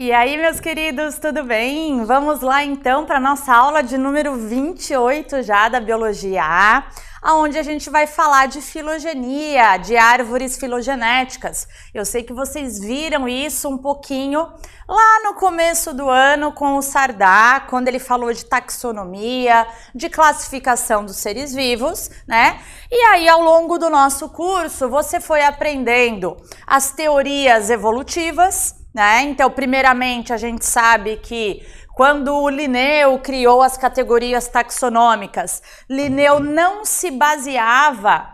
E aí, meus queridos, tudo bem? Vamos lá então para a nossa aula de número 28 já da Biologia A, onde a gente vai falar de filogenia, de árvores filogenéticas. Eu sei que vocês viram isso um pouquinho lá no começo do ano com o Sardá, quando ele falou de taxonomia, de classificação dos seres vivos, né? E aí, ao longo do nosso curso, você foi aprendendo as teorias evolutivas, né? Então, primeiramente, a gente sabe que quando o Linneu criou as categorias taxonômicas, Linneu não se baseava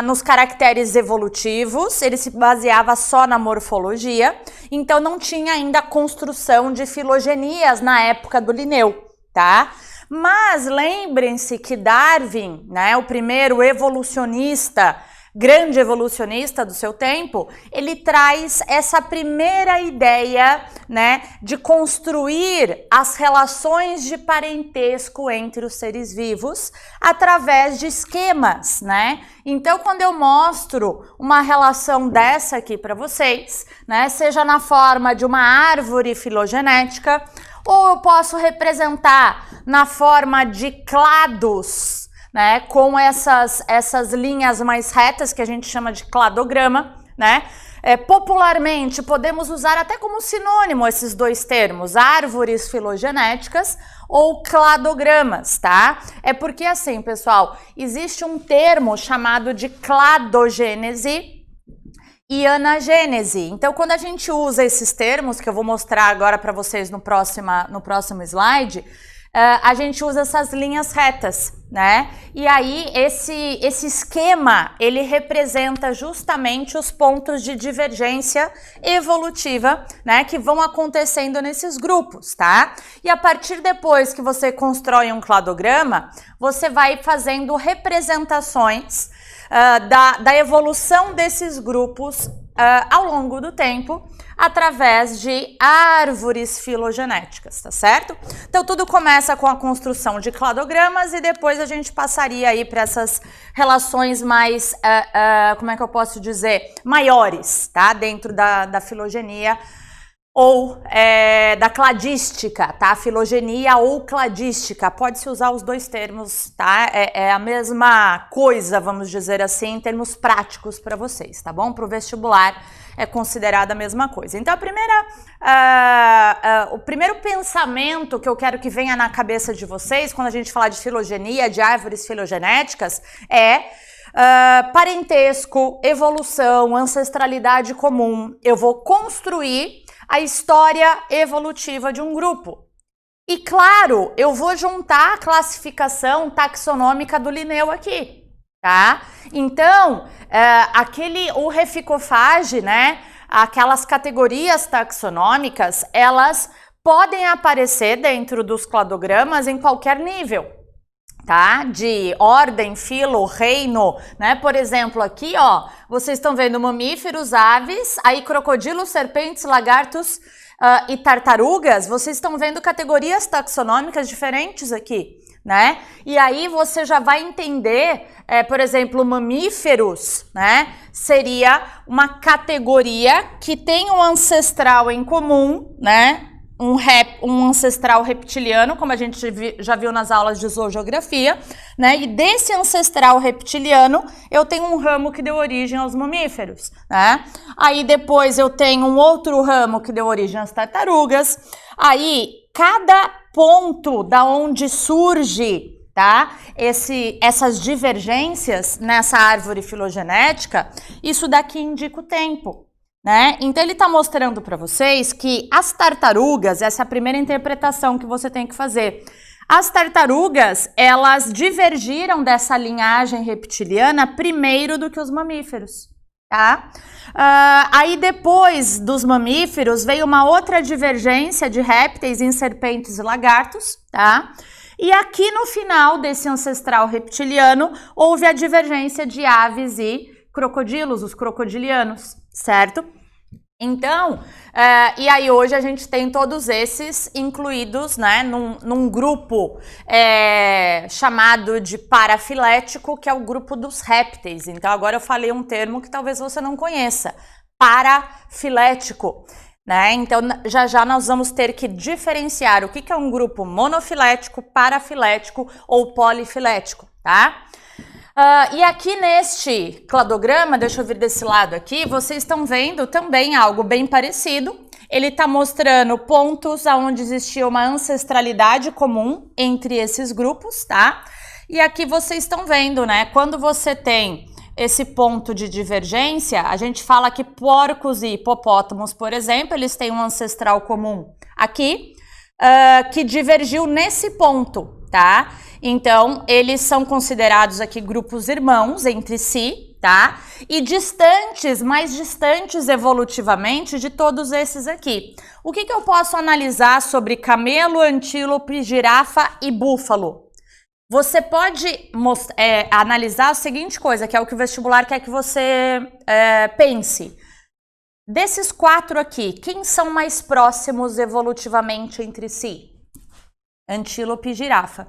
nos caracteres evolutivos, ele se baseava só na morfologia, então não tinha ainda a construção de filogenias na época do Linneu, tá? Mas lembrem-se que Darwin, né, o primeiro evolucionista, grande evolucionista do seu tempo, ele traz essa primeira ideia, né, de construir as relações de parentesco entre os seres vivos através de esquemas, né? Então, quando eu mostro uma relação dessa aqui para vocês, né, seja na forma de uma árvore filogenética, ou eu posso representar na forma de clados, né, com essas linhas mais retas que a gente chama de cladograma, né? Popularmente podemos usar até como sinônimo esses dois termos, árvores filogenéticas ou cladogramas, tá? É porque assim, pessoal, existe um termo chamado de cladogênese e anagênese. Então, quando a gente usa esses termos, que eu vou mostrar agora para vocês no próximo slide, a gente usa essas linhas retas, né? E aí, esse esquema, ele representa justamente os pontos de divergência evolutiva, né? Que vão acontecendo nesses grupos, tá? E a partir depois que você constrói um cladograma, você vai fazendo representações da evolução desses grupos ao longo do tempo, através de árvores filogenéticas, tá certo? Então, tudo começa com a construção de cladogramas e depois a gente passaria aí para essas relações mais, como é que eu posso dizer, maiores, tá? Dentro da filogenia ou da cladística, tá? Filogenia ou cladística, pode-se usar os dois termos, tá? É a mesma coisa, vamos dizer assim, em termos práticos para vocês, tá bom? Para o vestibular é considerada a mesma coisa. Então, o primeiro pensamento que eu quero que venha na cabeça de vocês, quando a gente falar de filogenia, de árvores filogenéticas, parentesco, evolução, ancestralidade comum. Eu vou construir a história evolutiva de um grupo. E claro, eu vou juntar a classificação taxonômica do Linneu aqui, tá? Então, o Reficofage, né, aquelas categorias taxonômicas, elas podem aparecer dentro dos cladogramas em qualquer nível, tá? De ordem, filo, reino, né? Por exemplo, aqui, ó, vocês estão vendo mamíferos, aves, aí crocodilos, serpentes, lagartos e tartarugas, vocês estão vendo categorias taxonômicas diferentes aqui, né? E aí você já vai entender, por exemplo, mamíferos, né? Seria uma categoria que tem um ancestral em comum, né? Um ancestral reptiliano, como a gente já viu nas aulas de zoogeografia, né? E desse ancestral reptiliano, eu tenho um ramo que deu origem aos mamíferos, né? Aí depois eu tenho um outro ramo que deu origem às tartarugas. Aí, cada ponto da onde surge, tá? Essas divergências nessa árvore filogenética, isso daqui indica o tempo, né? Então ele está mostrando para vocês que as tartarugas, essa é a primeira interpretação que você tem que fazer. As tartarugas, elas divergiram dessa linhagem reptiliana primeiro do que os mamíferos, tá? Aí depois dos mamíferos veio uma outra divergência de répteis em serpentes e lagartos, tá? E aqui no final desse ancestral reptiliano houve a divergência de aves e crocodilos, os crocodilianos, certo? Então, e aí hoje a gente tem todos esses incluídos, né, num grupo chamado de parafilético, que é o grupo dos répteis. Então agora eu falei um termo que talvez você não conheça, parafilético. né? Então, já nós vamos ter que diferenciar o que é um grupo monofilético, parafilético ou polifilético, tá? E aqui neste cladograma, deixa eu vir desse lado aqui, vocês estão vendo também algo bem parecido. Ele está mostrando pontos onde existia uma ancestralidade comum entre esses grupos, tá? E aqui vocês estão vendo, né? Quando você tem esse ponto de divergência, a gente fala que porcos e hipopótamos, por exemplo, eles têm um ancestral comum aqui, que divergiu nesse ponto, tá? Então, eles são considerados aqui grupos irmãos entre si, tá? E distantes, mais distantes evolutivamente de todos esses aqui. O que eu posso analisar sobre camelo, antílope, girafa e búfalo? Você pode analisar a seguinte coisa, que é o que o vestibular quer que você pense. Desses 4 aqui, quem são mais próximos evolutivamente entre si? Antílope e girafa.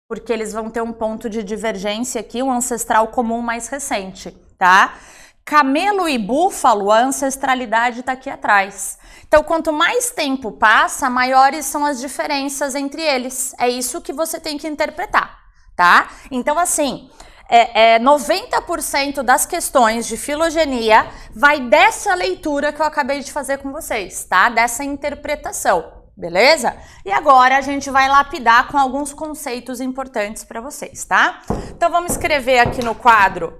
Porque eles vão ter um ponto de divergência aqui, um ancestral comum mais recente, tá? Camelo e búfalo, a ancestralidade está aqui atrás. Então, quanto mais tempo passa, maiores são as diferenças entre eles. É isso que você tem que interpretar, tá? Então, assim, 90% das questões de filogenia vai dessa leitura que eu acabei de fazer com vocês, tá? Dessa interpretação. Beleza? E agora a gente vai lapidar com alguns conceitos importantes para vocês, tá? Então vamos escrever aqui no quadro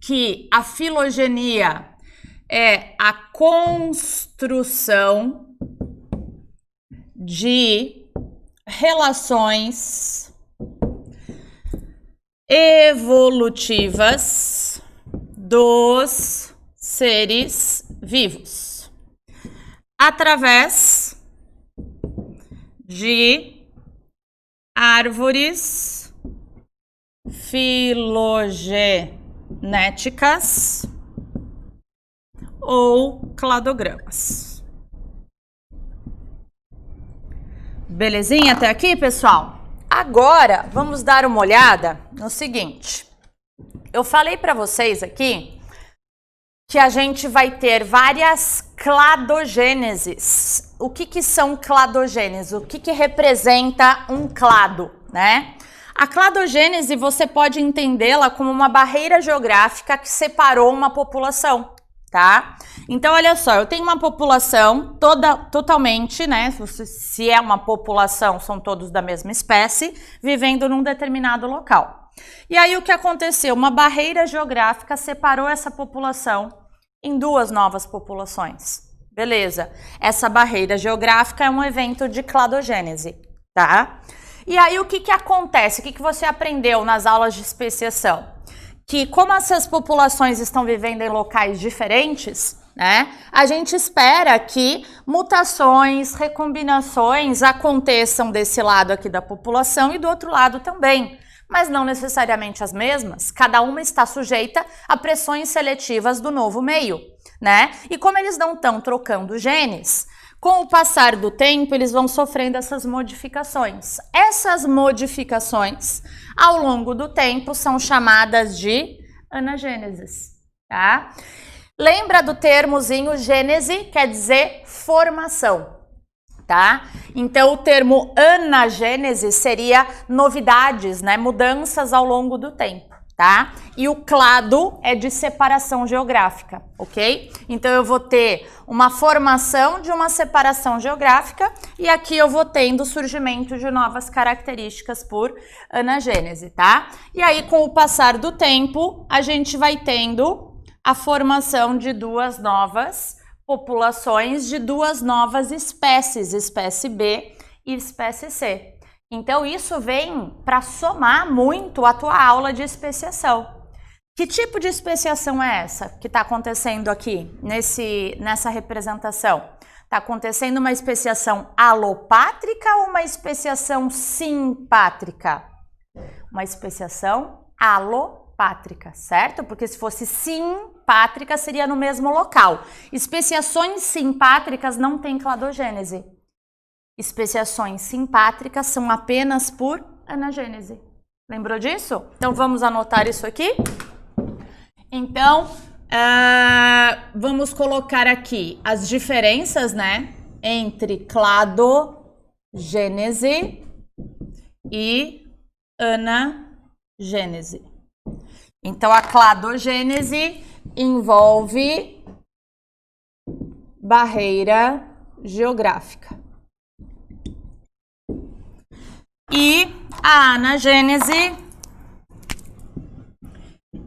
que a filogenia é a construção de relações evolutivas dos seres vivos através de árvores filogenéticas ou cladogramas. Belezinha até aqui, pessoal? Agora, vamos dar uma olhada no seguinte. Eu falei para vocês aqui que a gente vai ter várias cladogêneses. O que são cladogêneses? O que representa um clado, né? A cladogênese você pode entendê-la como uma barreira geográfica que separou uma população, tá? Então, olha só, eu tenho uma população totalmente, né? Se é uma população, são todos da mesma espécie, vivendo num determinado local. E aí, o que aconteceu? Uma barreira geográfica separou essa população em 2 novas populações. Beleza. Essa barreira geográfica é um evento de cladogênese, tá? E aí, o que acontece? O que você aprendeu nas aulas de especiação? Que como essas populações estão vivendo em locais diferentes, né? A gente espera que mutações, recombinações aconteçam desse lado aqui da população e do outro lado também. Mas não necessariamente as mesmas, cada uma está sujeita a pressões seletivas do novo meio, né? E como eles não estão trocando genes, com o passar do tempo eles vão sofrendo essas modificações. Essas modificações, ao longo do tempo, são chamadas de anagêneses, tá? Lembra do termozinho gênese, quer dizer formação. Tá? Então, o termo anagênese seria novidades, né? Mudanças ao longo do tempo, tá? E o clado é de separação geográfica, ok? Então, eu vou ter uma formação de uma separação geográfica e aqui eu vou tendo o surgimento de novas características por anagênese, tá? E aí, com o passar do tempo, a gente vai tendo a formação de 2 novas populações de 2 novas espécies, espécie B e espécie C. Então, isso vem para somar muito a tua aula de especiação. Que tipo de especiação é essa que está acontecendo aqui, nessa representação? Está acontecendo uma especiação alopátrica ou uma especiação simpátrica? Uma especiação alopátrica, certo? Porque se fosse simpátrica, seria no mesmo local. Especiações simpátricas não têm cladogênese. Especiações simpátricas são apenas por anagênese. Lembrou disso? Então, vamos anotar isso aqui. Então, Vamos colocar aqui as diferenças, né, entre cladogênese e anagênese. Então, a cladogênese envolve barreira geográfica. E a anagênese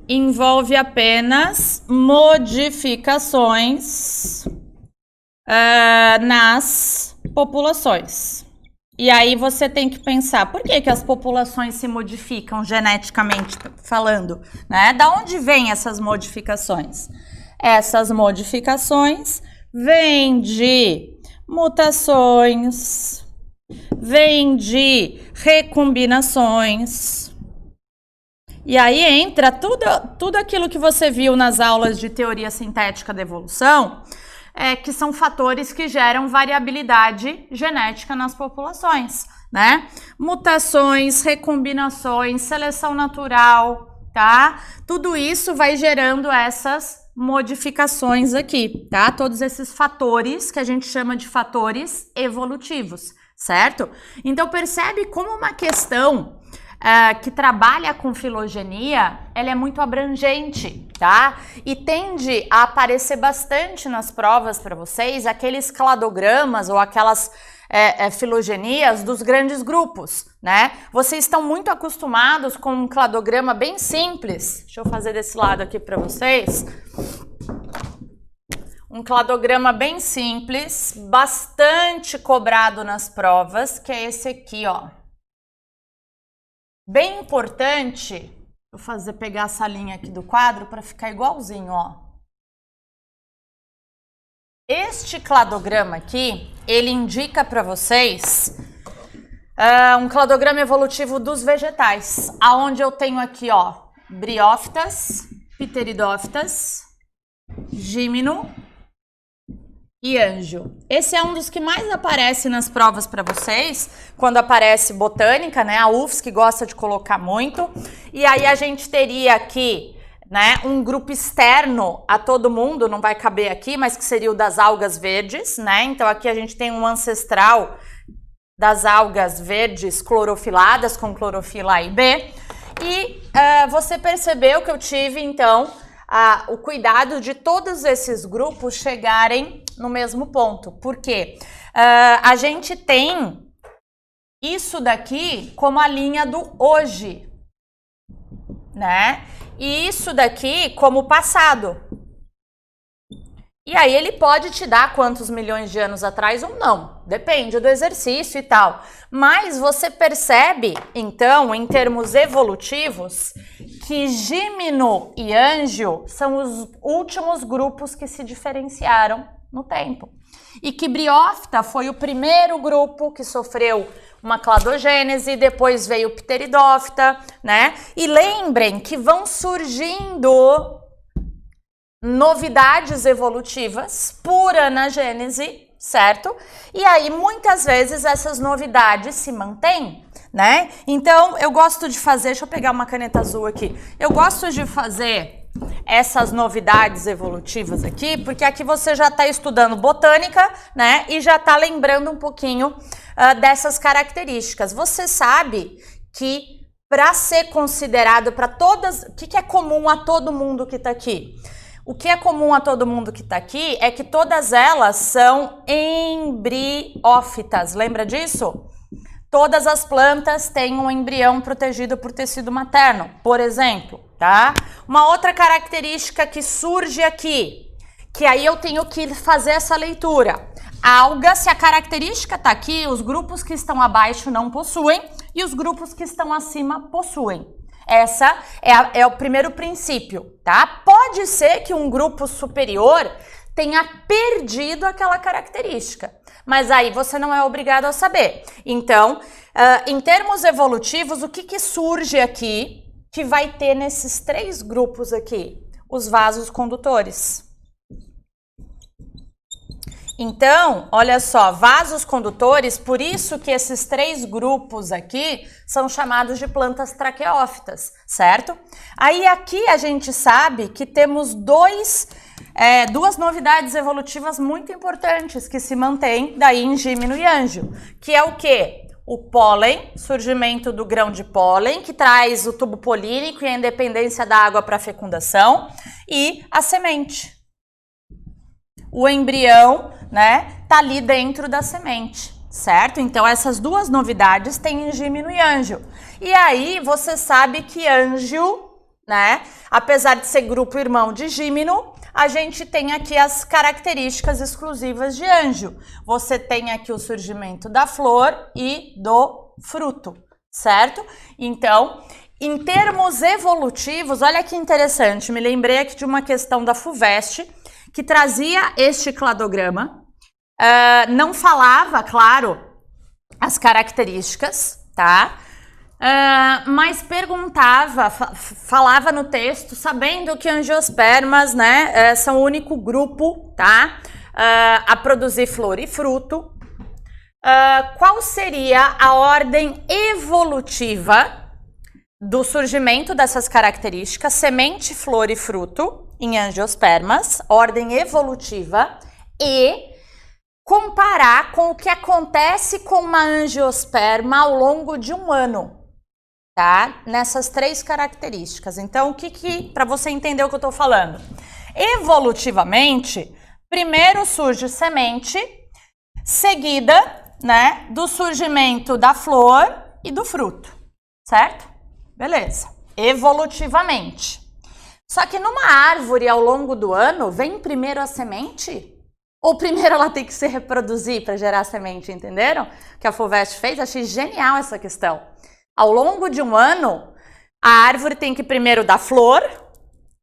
envolve apenas modificações nas populações. E aí você tem que pensar, por que as populações se modificam geneticamente falando, né? Da onde vêm essas modificações? Essas modificações vêm de mutações, vêm de recombinações. E aí entra tudo aquilo que você viu nas aulas de teoria sintética da evolução, que são fatores que geram variabilidade genética nas populações, né? Mutações, recombinações, seleção natural, tá? Tudo isso vai gerando essas modificações aqui, tá? Todos esses fatores que a gente chama de fatores evolutivos, certo? Então percebe como uma questão que trabalha com filogenia, ela é muito abrangente, tá? E tende a aparecer bastante nas provas para vocês aqueles cladogramas ou aquelas filogenias dos grandes grupos, né? Vocês estão muito acostumados com um cladograma bem simples. Deixa eu fazer desse lado aqui para vocês. Um cladograma bem simples, bastante cobrado nas provas, que é esse aqui, ó. Bem importante, vou pegar essa linha aqui do quadro para ficar igualzinho, ó. Este cladograma aqui, ele indica para vocês um cladograma evolutivo dos vegetais, aonde eu tenho aqui, ó, briófitas, pteridófitas, gímino e ângio. Esse é um dos que mais aparece nas provas para vocês, quando aparece botânica, né? A UFSC gosta de colocar muito. E aí a gente teria aqui, né, um grupo externo a todo mundo, não vai caber aqui, mas que seria o das algas verdes, né? Então aqui a gente tem um ancestral das algas verdes clorofiladas com clorofila A e B. E você percebeu que eu tive, então, o cuidado de todos esses grupos chegarem no mesmo ponto. Por quê? A gente tem isso daqui como a linha do hoje, né? E isso daqui como passado. E aí ele pode te dar quantos milhões de anos atrás ou não. Depende do exercício e tal. Mas você percebe, então, em termos evolutivos, que gímino e ângio são os últimos grupos que se diferenciaram no tempo. E que briófita foi o primeiro grupo que sofreu uma cladogênese, depois veio o pteridófita, né? E lembrem que vão surgindo novidades evolutivas por anagênese, certo? E aí, muitas vezes, essas novidades se mantêm, né? Então, eu gosto de fazer, deixa eu pegar uma caneta azul aqui, eu gosto de fazer essas novidades evolutivas aqui, porque aqui você já está estudando botânica, né? E já está lembrando um pouquinho dessas características. Você sabe que para ser considerado para todas, o que é comum a todo mundo que está aqui? O que é comum a todo mundo que está aqui é que todas elas são embriófitas. Lembra disso? Todas as plantas têm um embrião protegido por tecido materno, por exemplo, tá? Uma outra característica que surge aqui, que aí eu tenho que fazer essa leitura. Alga, se a característica está aqui, os grupos que estão abaixo não possuem e os grupos que estão acima possuem. Essa é o primeiro princípio, tá? Pode ser que um grupo superior tenha perdido aquela característica, mas aí você não é obrigado a saber. Então, em termos evolutivos, o que surge aqui que vai ter nesses três grupos aqui? Os vasos condutores. Então, olha só, vasos condutores, por isso que esses 3 grupos aqui são chamados de plantas traqueófitas, certo? Aí aqui a gente sabe que temos duas novidades evolutivas muito importantes que se mantêm daí em Gímeno e Ângio, que é o quê? O pólen, surgimento do grão de pólen, que traz o tubo polínico e a independência da água para a fecundação, e a semente. O embrião, né, tá ali dentro da semente, certo? Então, essas 2 novidades tem em Gímeno e Ângio. E aí, você sabe que Ângio, né, apesar de ser grupo irmão de Gímeno, a gente tem aqui as características exclusivas de Ângio. Você tem aqui o surgimento da flor e do fruto, certo? Então, em termos evolutivos, olha que interessante, me lembrei aqui de uma questão da FUVEST, que trazia este cladograma, não falava, claro, as características, tá? Mas perguntava, falava no texto, sabendo que angiospermas, né, são o único grupo, tá, a produzir flor e fruto, qual seria a ordem evolutiva do surgimento dessas características, semente, flor e fruto, em angiospermas, ordem evolutiva, e comparar com o que acontece com uma angiosperma ao longo de um ano, tá? Nessas 3 características. Então, para você entender o que eu tô falando? Evolutivamente, primeiro surge semente, seguida, né, do surgimento da flor e do fruto, certo? Beleza. Evolutivamente. Só que numa árvore, ao longo do ano, vem primeiro a semente? Ou primeiro ela tem que se reproduzir para gerar semente, entenderam? O que a FUVEST fez, achei genial essa questão. Ao longo de um ano, a árvore tem que primeiro dar flor,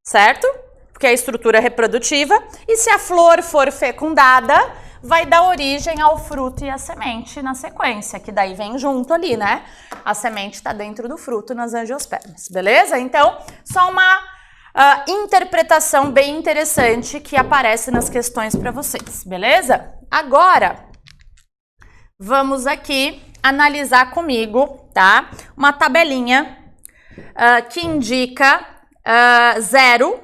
certo? Porque é a estrutura reprodutiva. E se a flor for fecundada, vai dar origem ao fruto e à semente na sequência, que daí vem junto ali, né? A semente está dentro do fruto nas angiospermas, beleza? Então, só uma interpretação bem interessante que aparece nas questões para vocês, beleza? Agora, vamos aqui analisar comigo, tá? Uma tabelinha que indica 0,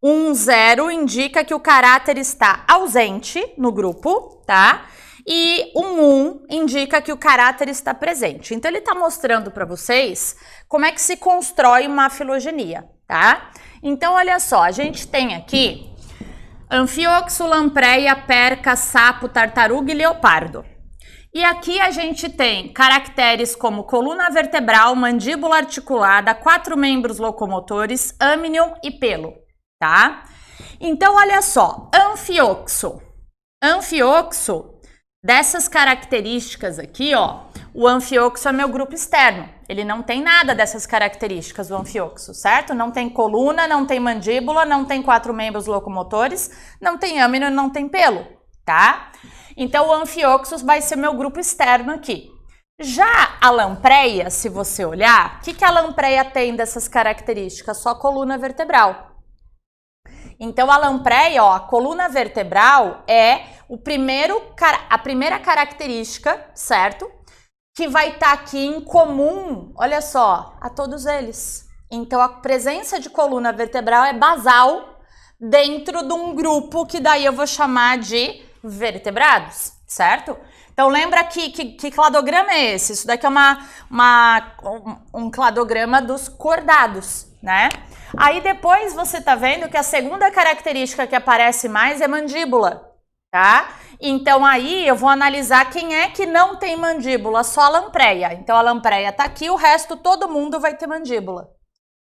1, 0, indica que o caráter está ausente no grupo, tá? E 1 indica que o caráter está presente. Então, ele está mostrando para vocês como é que se constrói uma filogenia, tá? Então, olha só, a gente tem aqui anfíoxo, lampreia, perca, sapo, tartaruga e leopardo. E aqui a gente tem caracteres como coluna vertebral, mandíbula articulada, 4 membros locomotores, âmnion e pelo, tá? Então, olha só, anfíoxo, dessas características aqui, ó, o anfíoxo é meu grupo externo. Ele não tem nada dessas características, o anfíoxo, certo? Não tem coluna, não tem mandíbula, não tem 4 membros locomotores, não tem âmnion, não tem pelo, tá? Então, o anfíoxo vai ser meu grupo externo aqui. Já a lampreia, se você olhar, o que a lampreia tem dessas características? Só coluna vertebral. Então, a lampreia, ó, a coluna vertebral é a primeira característica, certo? Que vai estar aqui em comum, olha só, a todos eles. Então, a presença de coluna vertebral é basal dentro de um grupo que daí eu vou chamar de vertebrados, certo? Então, lembra que cladograma é esse? Isso daqui é um cladograma dos cordados, né? Aí depois você tá vendo que a segunda característica que aparece mais é mandíbula, tá? Então aí eu vou analisar quem é que não tem mandíbula, só a lampreia. Então a lampreia tá aqui, o resto todo mundo vai ter mandíbula.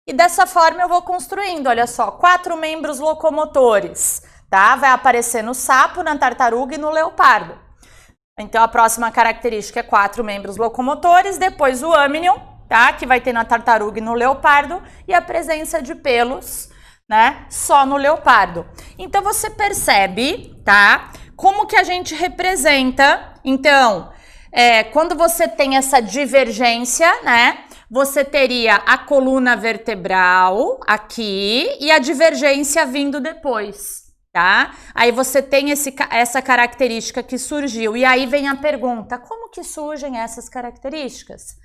E dessa forma eu vou construindo, olha só, 4 membros locomotores, tá? Vai aparecer no sapo, na tartaruga e no leopardo. Então a próxima característica é 4 membros locomotores, depois o âmnion, tá? Que vai ter na tartaruga e no leopardo, e a presença de pelos, né? Só no leopardo. Então você percebe, tá? Como que a gente representa, então, quando você tem essa divergência, né? Você teria a coluna vertebral aqui e a divergência vindo depois, tá? Aí você tem essa característica que surgiu. E aí vem a pergunta, como que surgem essas características?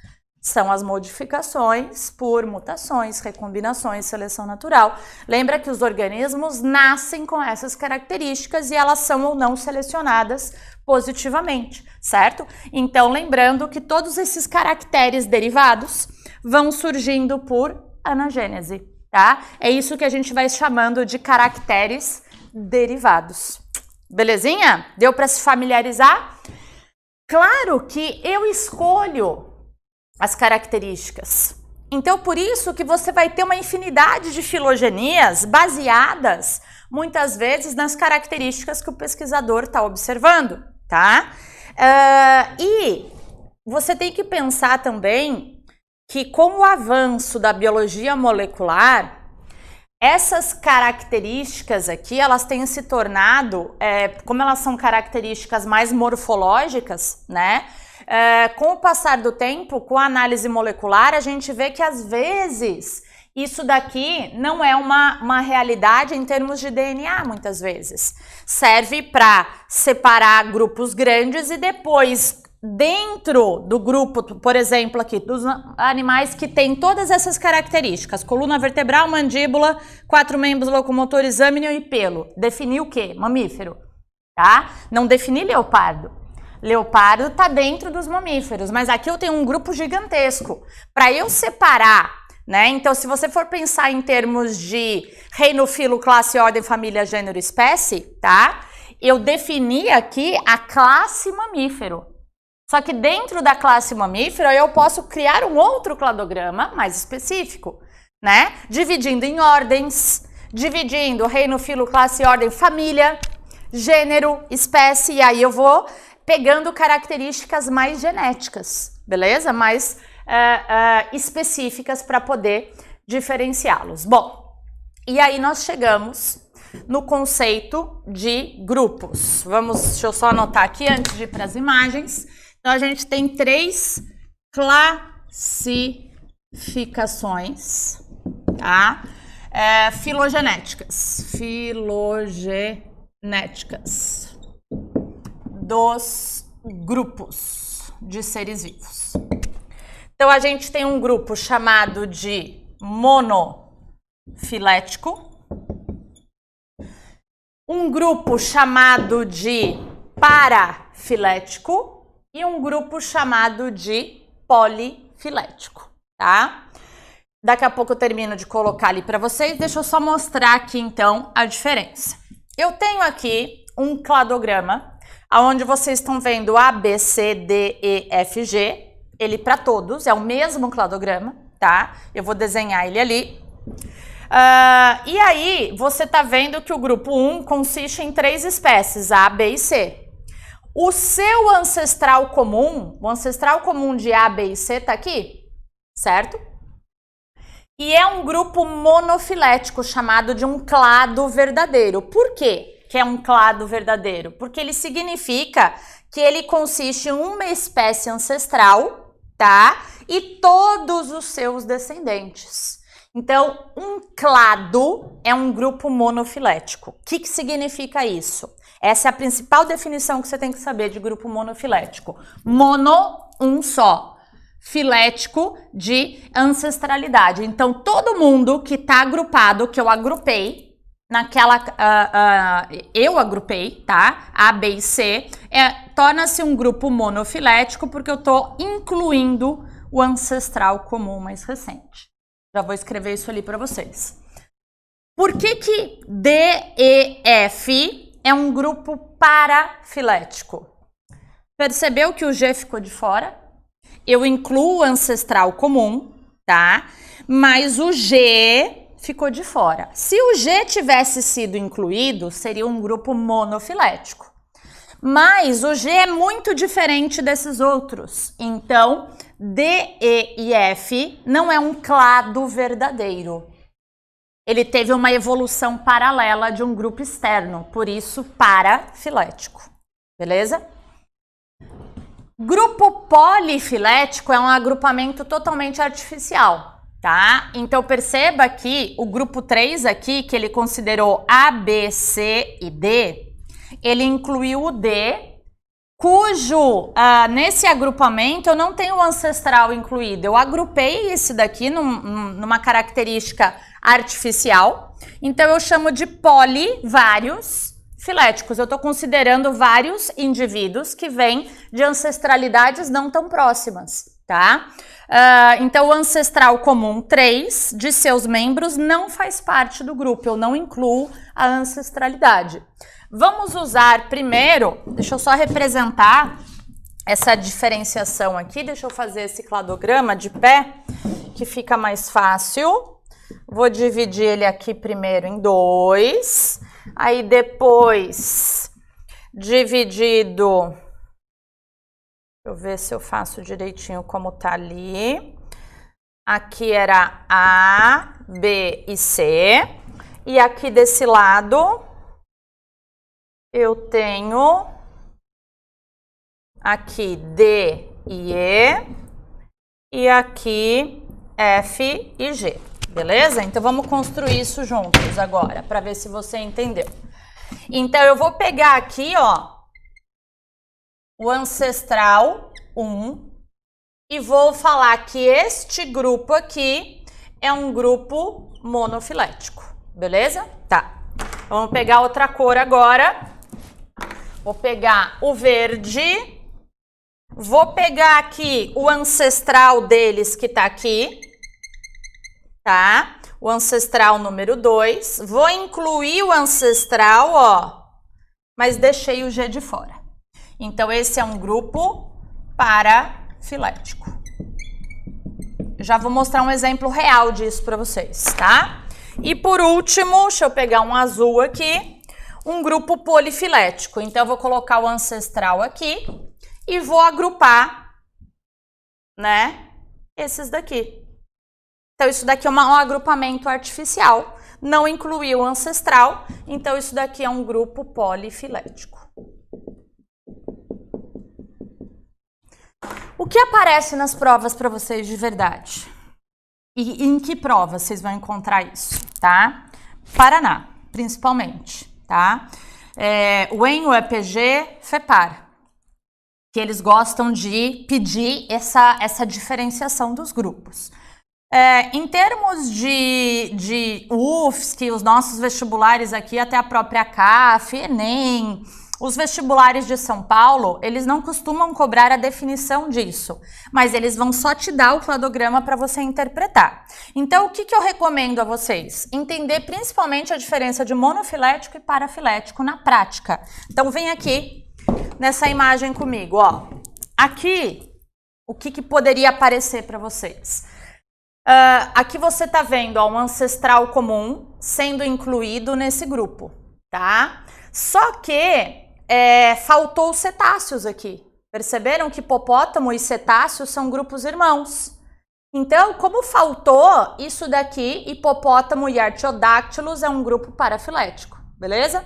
São as modificações por mutações, recombinações, seleção natural. Lembra que os organismos nascem com essas características e elas são ou não selecionadas positivamente, certo? Então, lembrando que todos esses caracteres derivados vão surgindo por anagênese, tá? É isso que a gente vai chamando de caracteres derivados. Belezinha? Deu para se familiarizar? Claro que eu escolho as características. Então, por isso que você vai ter uma infinidade de filogenias baseadas, muitas vezes, nas características que o pesquisador está observando, tá? E você tem que pensar também que, com o avanço da biologia molecular, essas características aqui, elas têm se tornado, como elas são características mais morfológicas, né? Com o passar do tempo, com a análise molecular, a gente vê que às vezes isso daqui não é uma realidade em termos de DNA, muitas vezes. Serve para separar grupos grandes e depois, dentro do grupo, por exemplo, aqui, dos animais que têm todas essas características, coluna vertebral, mandíbula, 4 membros locomotores, âmnio e pelo. Definir o quê? Mamífero, tá? Não definir leopardo. Leopardo está dentro dos mamíferos, mas aqui eu tenho um grupo gigantesco. Para eu separar, né? Então, se você for pensar em termos de reino, filo, classe, ordem, família, gênero, espécie, tá? Eu defini aqui a classe mamífero. Só que dentro da classe mamífero eu posso criar um outro cladograma mais específico, né? Dividindo em ordens, dividindo reino, filo, classe, ordem, família, gênero, espécie, e aí eu vou pegando características mais genéticas, beleza? Mais específicas para poder diferenciá-los. Bom, e aí nós chegamos no conceito de grupos. Deixa eu só anotar aqui antes de ir para as imagens. Então, a gente tem 3 classificações, tá? Filogenéticas dos grupos de seres vivos. Então, a gente tem um grupo chamado de monofilético, um grupo chamado de parafilético e um grupo chamado de polifilético, tá? Daqui a pouco eu termino de colocar ali para vocês, deixa eu só mostrar aqui então a diferença. Eu tenho aqui um cladograma onde vocês estão vendo A, B, C, D, E, F, G, ele para todos, é o mesmo cladograma, tá? Eu vou desenhar ele ali. E aí, você tá vendo que o grupo 1 consiste em 3 espécies, A, B e C. O seu ancestral comum, o ancestral comum de A, B e C tá aqui, certo? E é um grupo monofilético, chamado de um clado verdadeiro. Por quê que é um clado verdadeiro? Porque ele significa que ele consiste em uma espécie ancestral, tá? E todos os seus descendentes. Então, um clado é um grupo monofilético. O que significa isso? Essa é a principal definição que você tem que saber de grupo monofilético. Mono, um só. Filético, de ancestralidade. Então, todo mundo que está agrupado, que eu agrupei, eu agrupei, tá? A, B e C, torna-se um grupo monofilético porque eu estou incluindo o ancestral comum mais recente. Já vou escrever isso ali para vocês. Por que que D, E, F é um grupo parafilético? Percebeu que o G ficou de fora? Eu incluo o ancestral comum, tá? Mas o G ficou de fora. Se o G tivesse sido incluído, seria um grupo monofilético. Mas o G é muito diferente desses outros. Então, D, E e F não é um clado verdadeiro. Ele teve uma evolução paralela de um grupo externo, por isso parafilético. Beleza? Grupo polifilético é um agrupamento totalmente artificial, tá? Então perceba que o grupo 3 aqui, que ele considerou A, B, C e D, ele incluiu o D, cujo, nesse agrupamento eu não tenho o ancestral incluído. Eu agrupei esse daqui numa característica artificial, então eu chamo de vários filéticos. Eu estou considerando vários indivíduos que vêm de ancestralidades não tão próximas, tá? Então o ancestral comum 3 de seus membros não faz parte do grupo, eu não incluo a ancestralidade. Vamos usar primeiro, deixa eu só representar essa diferenciação aqui, deixa eu fazer esse cladograma de pé, que fica mais fácil. Vou dividir ele aqui primeiro em 2, aí depois dividido, deixa eu ver se eu faço direitinho como tá ali. Aqui era A, B e C, e aqui desse lado eu tenho aqui D e E aqui F e G, beleza? Então vamos construir isso juntos agora, para ver se você entendeu. Então eu vou pegar aqui, ó, o ancestral 1 e vou falar que este grupo aqui é um grupo monofilético, beleza? Tá. Vamos pegar outra cor agora. Vou pegar o verde, vou pegar aqui o ancestral deles que tá aqui, tá? O ancestral número 2, vou incluir o ancestral, ó, mas deixei o G de fora. Então, esse é um grupo parafilético. Já vou mostrar um exemplo real disso para vocês, tá? E por último, deixa eu pegar um azul aqui, um grupo polifilético. Então, eu vou colocar o ancestral aqui e vou agrupar, né, esses daqui. Então, isso daqui é um agrupamento artificial, não incluiu o ancestral, então isso daqui é um grupo polifilético. O que aparece nas provas para vocês de verdade? E em que prova vocês vão encontrar isso, tá? Paraná, principalmente, tá? O EN, o EPG, FEPAR, que eles gostam de pedir essa diferenciação dos grupos. Em termos de UFSC, os nossos vestibulares aqui, até a própria CAF, ENEM, os vestibulares de São Paulo, eles não costumam cobrar a definição disso, mas eles vão só te dar o cladograma para você interpretar. Então, o que eu recomendo a vocês? Entender principalmente a diferença de monofilético e parafilético na prática. Então, vem aqui nessa imagem comigo, ó. Aqui, o que poderia aparecer para vocês? Aqui você tá vendo, ó, um ancestral comum sendo incluído nesse grupo, tá? Só que faltou os cetáceos aqui. Perceberam que hipopótamo e cetáceo são grupos irmãos. Então, como faltou isso daqui, hipopótamo e artiodáctilos é um grupo parafilético, beleza?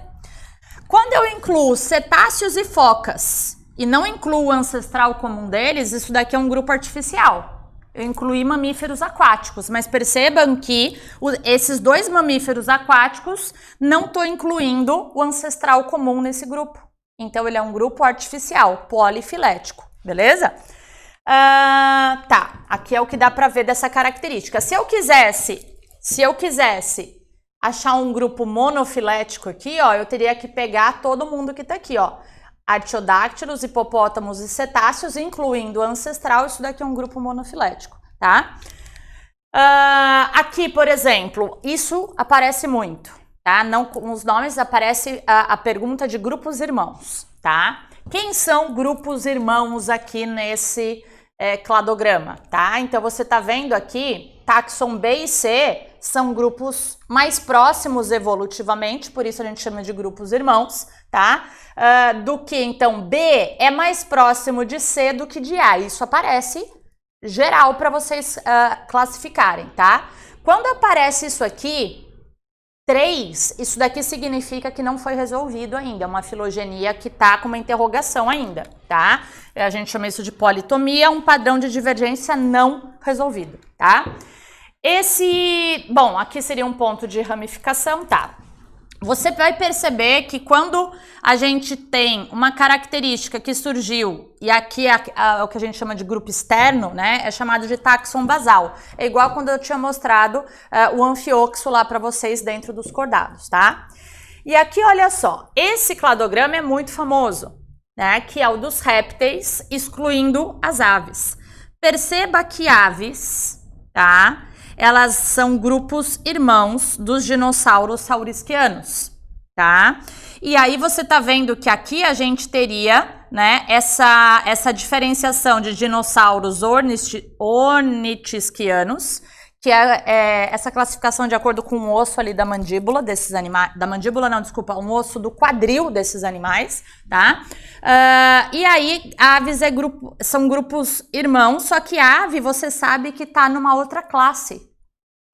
Quando eu incluo cetáceos e focas e não incluo o ancestral comum deles, isso daqui é um grupo artificial. Eu incluí mamíferos aquáticos, mas percebam que esses dois mamíferos aquáticos não estou incluindo o ancestral comum nesse grupo. Então, ele é um grupo artificial, polifilético, beleza? Tá, aqui é o que dá para ver dessa característica. Se eu quisesse achar um grupo monofilético aqui, ó, eu teria que pegar todo mundo que tá aqui, ó. Artiodáctilos, hipopótamos e cetáceos, incluindo o ancestral, isso daqui é um grupo monofilético, tá? Aqui, por exemplo, isso aparece muito, tá? Não, nos nomes aparece a pergunta de grupos irmãos, tá? Quem são grupos irmãos aqui nesse cladograma, tá? Então, você tá vendo aqui, táxon B e C são grupos mais próximos evolutivamente, por isso a gente chama de grupos irmãos, tá? Do que, então, B é mais próximo de C do que de A. Isso aparece geral para vocês classificarem, tá? Quando aparece isso aqui, 3, isso daqui significa que não foi resolvido ainda, é uma filogenia que tá com uma interrogação ainda, tá? A gente chama isso de politomia, um padrão de divergência não resolvido, tá? Bom, aqui seria um ponto de ramificação, tá? Você vai perceber que quando a gente tem uma característica que surgiu, e aqui é o que a gente chama de grupo externo, né? É chamado de táxon basal. É igual quando eu tinha mostrado o anfioxo lá para vocês dentro dos cordados, tá? E aqui, olha só, esse cladograma é muito famoso, né? Que é o dos répteis, excluindo as aves. Perceba que aves, tá? Elas são grupos irmãos dos dinossauros saurisquianos, tá? E aí você tá vendo que aqui a gente teria, né, essa diferenciação de dinossauros ornitisquianos, que é essa classificação de acordo com o osso ali da mandíbula desses animais, da mandíbula não, desculpa, um osso do quadril desses animais, tá? E aí, aves são grupos irmãos, só que a ave, você sabe que tá numa outra classe.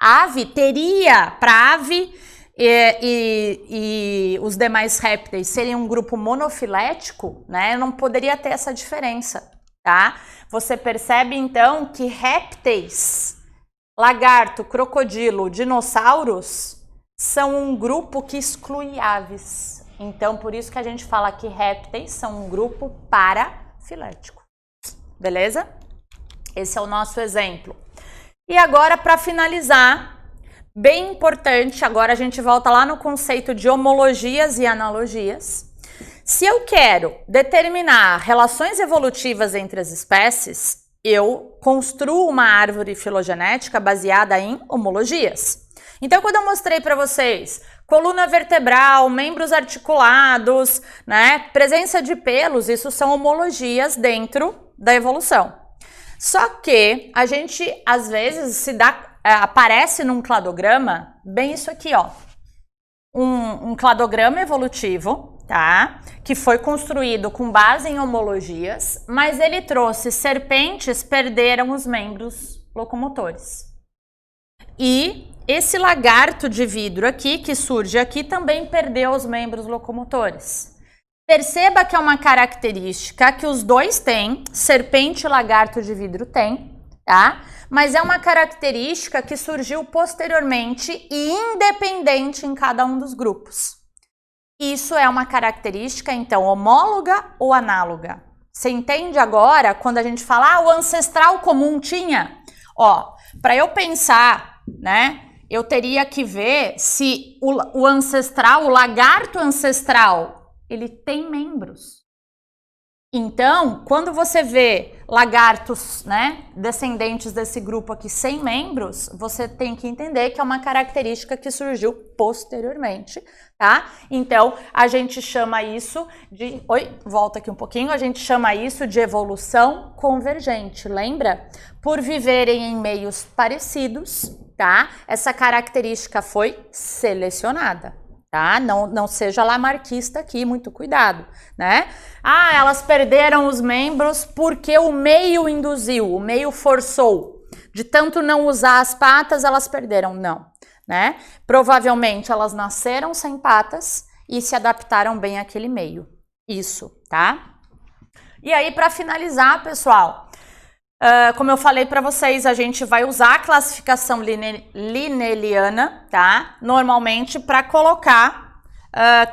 A ave teria, para ave e os demais répteis serem um grupo monofilético, né? Não poderia ter essa diferença, tá? Você percebe então que répteis, lagarto, crocodilo, dinossauros são um grupo que exclui aves. Então, por isso que a gente fala que répteis são um grupo parafilético. Beleza? Esse é o nosso exemplo. E agora, para finalizar, bem importante, agora a gente volta lá no conceito de homologias e analogias. Se eu quero determinar relações evolutivas entre as espécies, eu construo uma árvore filogenética baseada em homologias. Então, quando eu mostrei para vocês coluna vertebral, membros articulados, né, presença de pelos, isso são homologias dentro da evolução. Só que a gente, às vezes, aparece num cladograma, bem isso aqui, ó. Um cladograma evolutivo, tá? Que foi construído com base em homologias, mas ele trouxe serpentes perderam os membros locomotores. E esse lagarto de vidro aqui, que surge aqui, também perdeu os membros locomotores. Perceba que é uma característica que os dois têm, serpente e lagarto de vidro tem, tá? Mas é uma característica que surgiu posteriormente e independente em cada um dos grupos. Isso é uma característica, então, homóloga ou análoga? Você entende agora quando a gente fala, o ancestral comum tinha? Ó, para eu pensar, né, eu teria que ver se o ancestral, o lagarto ancestral, ele tem membros. Então, quando você vê lagartos, né, descendentes desse grupo aqui sem membros, você tem que entender que é uma característica que surgiu posteriormente, tá? Então, a gente chama isso de... volta aqui um pouquinho. A gente chama isso de evolução convergente, lembra? Por viverem em meios parecidos, tá? Essa característica foi selecionada. Tá? Não seja lamarquista aqui, muito cuidado, né? Elas perderam os membros porque o meio induziu, o meio forçou. De tanto não usar as patas, elas perderam. Não, né? Provavelmente elas nasceram sem patas e se adaptaram bem àquele meio. Isso, tá? E aí, para finalizar, pessoal, como eu falei para vocês, a gente vai usar a classificação linneana, tá? Normalmente para colocar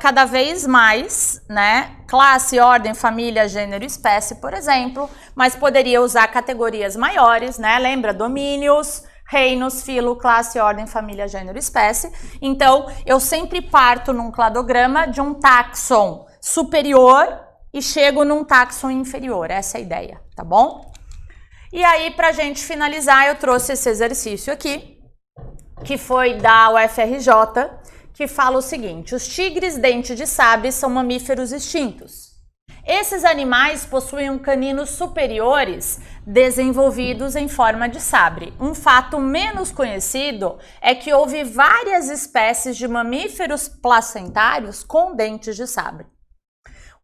cada vez mais, né? Classe, ordem, família, gênero, espécie, por exemplo, mas poderia usar categorias maiores, né? Lembra? Domínios, reinos, filo, classe, ordem, família, gênero, espécie. Então, eu sempre parto num cladograma de um táxon superior e chego num táxon inferior. Essa é a ideia, tá bom? E aí, pra gente finalizar, eu trouxe esse exercício aqui, que foi da UFRJ, que fala o seguinte: os tigres dente de sabre são mamíferos extintos. Esses animais possuem caninos superiores desenvolvidos em forma de sabre. Um fato menos conhecido é que houve várias espécies de mamíferos placentários com dentes de sabre.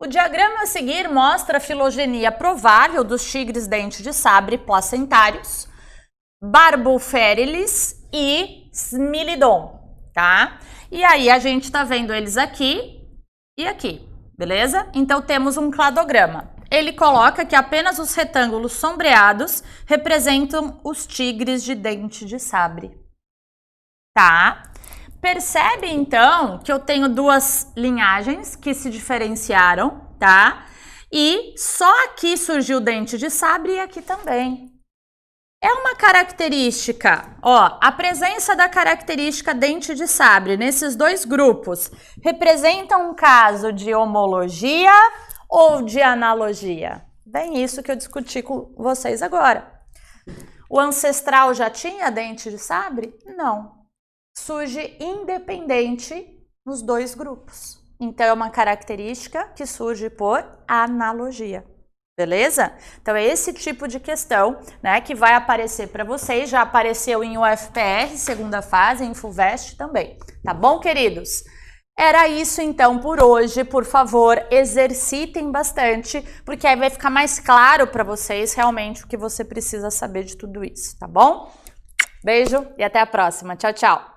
O diagrama a seguir mostra a filogenia provável dos tigres dente de sabre placentários, Barbophyrilis e Smilodon, tá? E aí a gente tá vendo eles aqui e aqui, beleza? Então temos um cladograma. ele coloca que apenas os retângulos sombreados representam os tigres de dente de sabre. Tá? Percebe, então, que eu tenho duas linhagens que se diferenciaram, tá? E só aqui surgiu o dente de sabre e aqui também. É uma característica, ó, a presença da característica dente de sabre nesses dois grupos representa um caso de homologia ou de analogia? Bem, isso que eu discuti com vocês agora. O ancestral já tinha dente de sabre? Não. Surge independente nos dois grupos. Então, é uma característica que surge por analogia. Beleza? Então, é esse tipo de questão, né, que vai aparecer para vocês. Já apareceu em UFPR, segunda fase, em FUVEST também. Tá bom, queridos? Era isso, então, por hoje. Por favor, exercitem bastante, porque aí vai ficar mais claro para vocês realmente o que você precisa saber de tudo isso, tá bom? Beijo e até a próxima. Tchau, tchau!